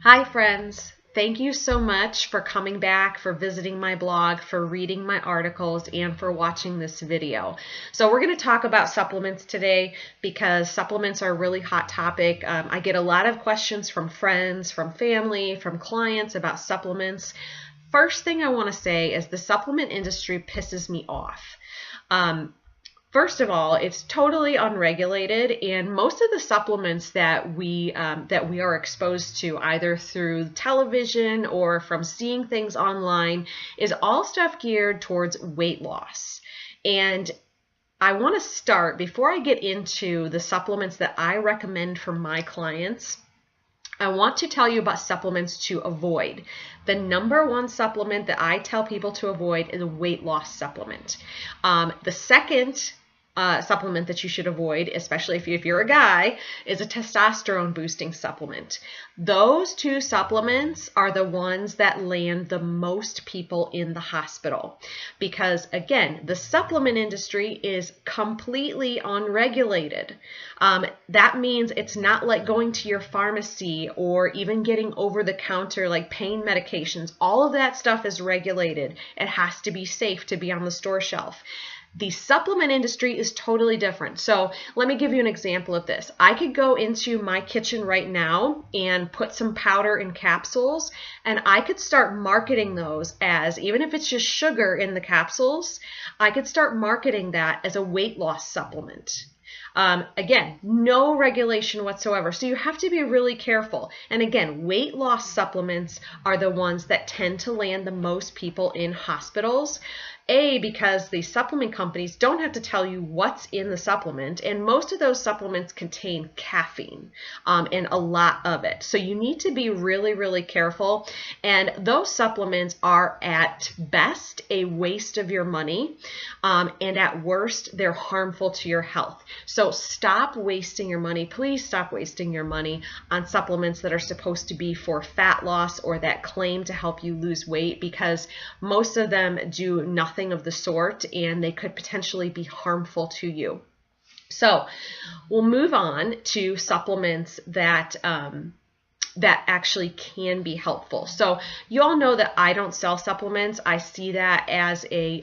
Hi friends, thank you so much for coming back, for visiting my blog, for reading my articles, and for watching this video. So we're going to talk about supplements today because supplements are a really hot topic. I get a lot of questions from friends, from family, from clients about supplements. First thing I want to say is the supplement industry pisses me off. First of all, it's totally unregulated, and most of the supplements that we are exposed to, either through television or from seeing things online, is all stuff geared towards weight loss. And I want to start, before I get into the supplements that I recommend for my clients, I want to tell you about supplements to avoid. The number one supplement that I tell people to avoid is a weight loss supplement. The second supplement that you should avoid, especially if you're a guy, is a testosterone boosting supplement. Those two supplements are the ones that land the most people in the hospital because, again, the supplement industry is completely unregulated. That means it's not like going to your pharmacy or even getting over-the-counter like pain medications. All of that stuff is regulated. It has to be safe to be on the store shelf. The supplement industry is totally different. So let me give you an example of this. I could go into my kitchen right now and put some powder in capsules, and I could start marketing those as, even if it's just sugar in the capsules, I could start marketing that as a weight loss supplement. Again, no regulation whatsoever. So you have to be really careful. And again, weight loss supplements are the ones that tend to land the most people in hospitals. Because the supplement companies don't have to tell you what's in the supplement, and most of those supplements contain caffeine and a lot of it. So you need to be really, really careful. And those supplements are at best a waste of your money, and at worst, they're harmful to your health. So stop wasting your money. Please stop wasting your money on supplements that are supposed to be for fat loss or that claim to help you lose weight, because most of them do nothing of the sort, and they could potentially be harmful to you. So we'll move on to supplements that actually can be helpful. So you all know that I don't sell supplements. I see that as a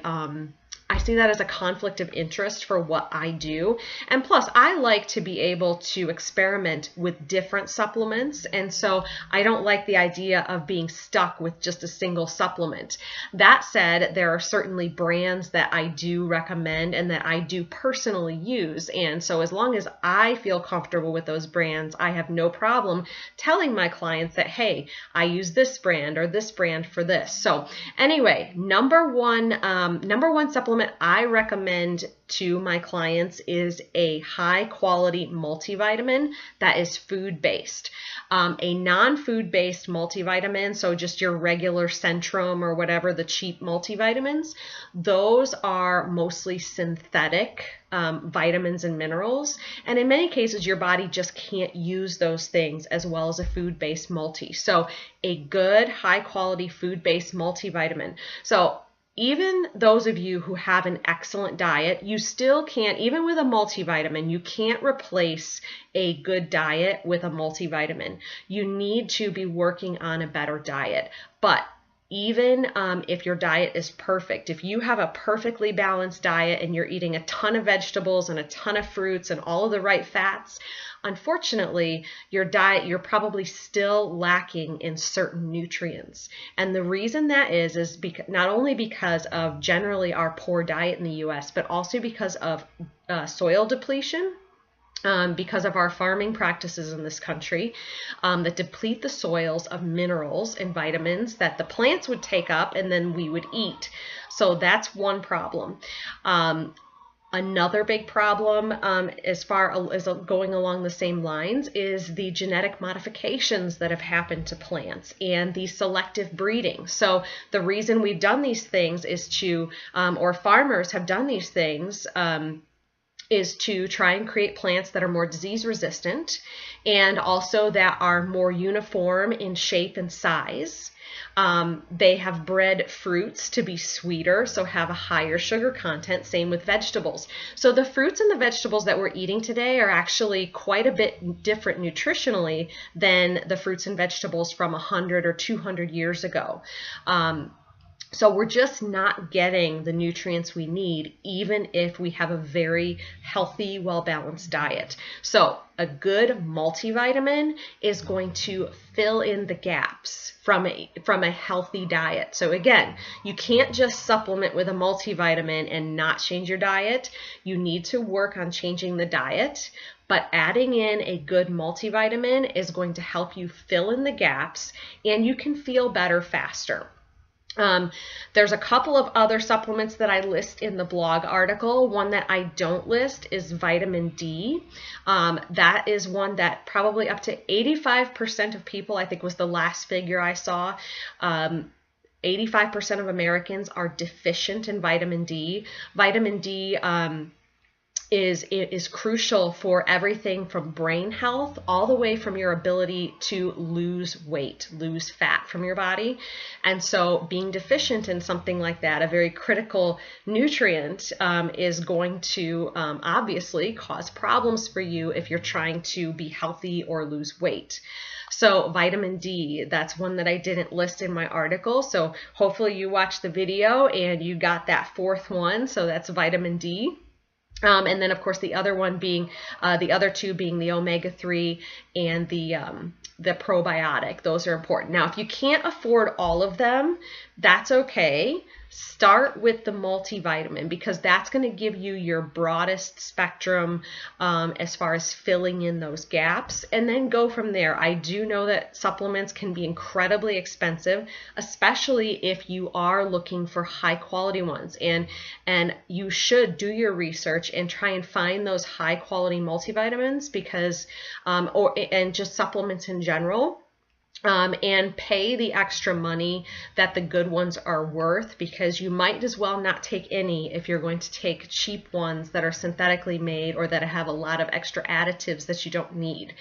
conflict of interest for what I do. And plus, I like to be able to experiment with different supplements. And so I don't like the idea of being stuck with just a single supplement. That said, there are certainly brands that I do recommend and that I do personally use. And so as long as I feel comfortable with those brands, I have no problem telling my clients that, hey, I use this brand or this brand for this. So anyway, number one supplement I recommend to my clients is a high quality multivitamin that is food-based. A non-food based multivitamin, so just your regular Centrum or whatever, the cheap multivitamins, those are mostly synthetic vitamins and minerals. And in many cases, your body just can't use those things as well as a food-based multi. So a good high quality food-based multivitamin. So even those of you who have an excellent diet, you still can't, even with a multivitamin, you can't replace a good diet with a multivitamin. You need to be working on a better diet. But even if your diet is perfect, if you have a perfectly balanced diet and you're eating a ton of vegetables and a ton of fruits and all of the right fats, unfortunately, your diet, you're probably still lacking in certain nutrients. And the reason that is because, not only because of generally our poor diet in the US, but also because of soil depletion. Because of our farming practices in this country that deplete the soils of minerals and vitamins that the plants would take up and then we would eat. So that's one problem. Another big problem, as far as going along the same lines, is the genetic modifications that have happened to plants and the selective breeding. So the reason we've done these things is to, or farmers have done these things, is to try and create plants that are more disease resistant and also that are more uniform in shape and size. They have bred fruits to be sweeter, so have a higher sugar content. Same with vegetables. So the fruits and the vegetables that we're eating today are actually quite a bit different nutritionally than the fruits and vegetables from 100 or 200 years ago. So we're just not getting the nutrients we need, even if we have a very healthy, well-balanced diet. So a good multivitamin is going to fill in the gaps from a healthy diet. So again, you can't just supplement with a multivitamin and not change your diet. You need to work on changing the diet, but adding in a good multivitamin is going to help you fill in the gaps, and you can feel better faster. There's a couple of other supplements that I list in the blog article. One that I don't list is vitamin D. That is one that probably up to 85% of people, I think was the last figure I saw, 85% of Americans are deficient in vitamin D. Vitamin D is crucial for everything from brain health all the way from your ability to lose weight, lose fat from your body. And so being deficient in something like that, a very critical nutrient, is going to obviously cause problems for you if you're trying to be healthy or lose weight. So vitamin D, that's one that I didn't list in my article. So hopefully you watched the video and you got that fourth one. So that's vitamin D. And then, of course, the other one being, the other two being the omega-3 and the probiotic. Those are important. Now, if you can't afford all of them, that's okay. Start with the multivitamin because that's going to give you your broadest spectrum as far as filling in those gaps, and then go from there. I do know that supplements can be incredibly expensive, especially if you are looking for high quality ones, and you should do your research and try and find those high quality multivitamins because and just supplements in general. And pay the extra money that the good ones are worth, because you might as well not take any if you're going to take cheap ones that are synthetically made or that have a lot of extra additives that you don't need.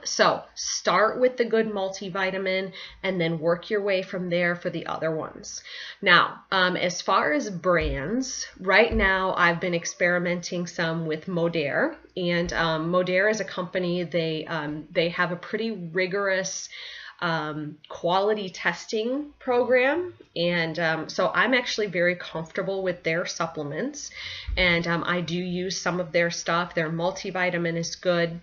So start with the good multivitamin and then work your way from there for the other ones. Now, as far as brands, right now I've been experimenting some with Modere, and Modere is a company, they have a pretty rigorous quality testing program, and so I'm actually very comfortable with their supplements, and I do use some of their stuff. Their multivitamin is good.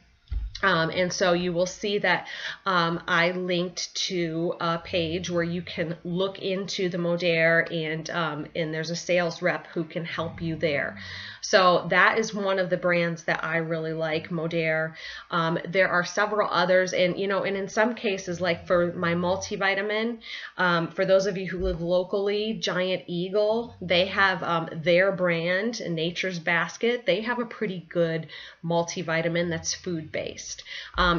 And so you will see that I linked to a page where you can look into the Modere, and there's a sales rep who can help you there. So that is one of the brands that I really like, Modere. There are several others, and and in some cases, like for my multivitamin, for those of you who live locally, Giant Eagle, they have their brand, Nature's Basket. They have a pretty good multivitamin that's food-based.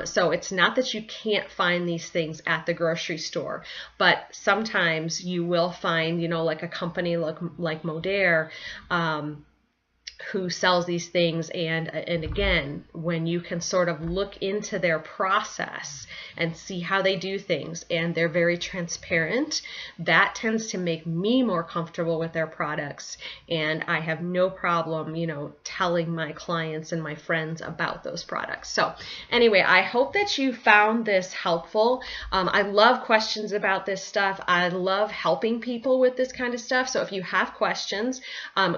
So it's not that you can't find these things at the grocery store, but sometimes you will find, like a company like Modere, who sells these things, and again, when you can sort of look into their process and see how they do things, and they're very transparent, that tends to make me more comfortable with their products, and I have no problem, telling my clients and my friends about those products. So anyway, I hope that you found this helpful. I love questions about this stuff. I love helping people with this kind of stuff. So if you have questions,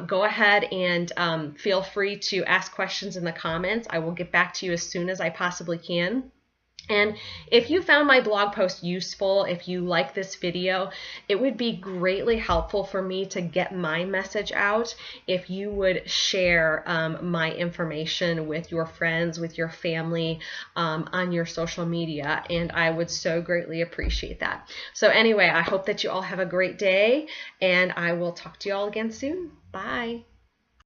go ahead and feel free to ask questions in the comments. I will get back to you as soon as I possibly can. And if you found my blog post useful, if you like this video, it would be greatly helpful for me to get my message out if you would share my information with your friends, with your family, on your social media, and I would so greatly appreciate that. So anyway, I hope that you all have a great day, and I will talk to you all again soon. Bye.